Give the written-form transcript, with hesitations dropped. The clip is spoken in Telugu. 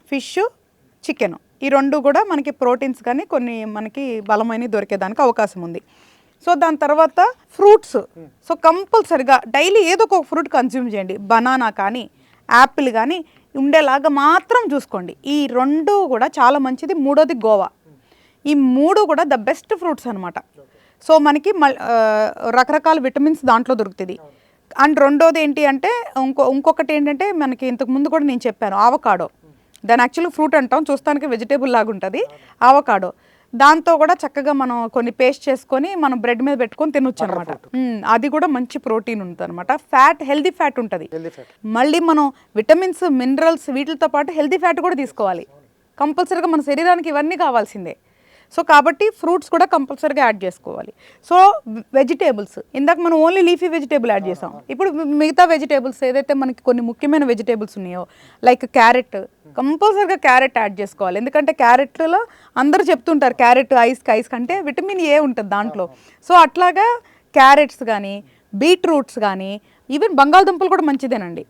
ఫిష్, చికెన్, ఈ రెండు కూడా మనకి ప్రోటీన్స్ కానీ కొన్ని మనకి బలమైనవి దొరికేదానికి అవకాశం ఉంది. సో దాని తర్వాత ఫ్రూట్స్, సో కంపల్సరిగా డైలీ ఏదో ఒక ఫ్రూట్ కన్జ్యూమ్ చేయండి. బనానా కానీ యాపిల్ కానీ ఉండేలాగా మాత్రం చూసుకోండి. ఈ రెండు కూడా చాలా మంచిది. మూడోది గోవా. ఈ మూడు కూడా ద బెస్ట్ ఫ్రూట్స్ అనమాట. సో మనకి రకరకాల విటమిన్స్ దాంట్లో దొరుకుతుంది. అండ్ రెండోది ఏంటి అంటే ఇంకొకటి ఏంటంటే మనకి ఇంతకు ముందు కూడా నేను చెప్పాను, ఆవకాడో. దాని యాక్చువల్గా ఫ్రూట్ అంటాం, చూస్తానికి వెజిటేబుల్ లాగా ఉంటుంది ఆవకాడో. దాంతో కూడా చక్కగా మనం కొన్ని పేస్ట్ చేసుకొని మనం బ్రెడ్ మీద పెట్టుకొని తినొచ్చు అనమాట. అది కూడా మంచి ప్రోటీన్ ఉంటుంది అనమాట. ఫ్యాట్, హెల్దీ ఫ్యాట్ ఉంటుంది. మళ్ళీ మనం విటమిన్స్, మినరల్స్ వీటితో పాటు హెల్దీ ఫ్యాట్ కూడా తీసుకోవాలి. కంపల్సరీగా మన శరీరానికి ఇవన్నీ కావాల్సిందే. సో కాబట్టి ఫ్రూట్స్ కూడా కంపల్సరీగా యాడ్ చేసుకోవాలి. సో వెజిటేబుల్స్, ఇందాక మనం ఓన్లీ లీఫీ వెజిటేబుల్ యాడ్ చేసాం. ఇప్పుడు మిగతా వెజిటేబుల్స్ ఏదైతే మనకి కొన్ని ముఖ్యమైన వెజిటేబుల్స్ ఉన్నాయో, లైక్ క్యారెట్, కంపల్సరీగా క్యారెట్ యాడ్ చేసుకోవాలి. ఎందుకంటే క్యారెట్లో అందరూ చెప్తుంటారు క్యారెట్ ఐస్ కంటే విటమిన్ ఏ ఉంటుంది దాంట్లో. సో అట్లాగా క్యారెట్స్ కానీ, బీట్రూట్స్ కానీ, ఈవెన్ బంగాళదుంపలు కూడా మంచిదేనండి.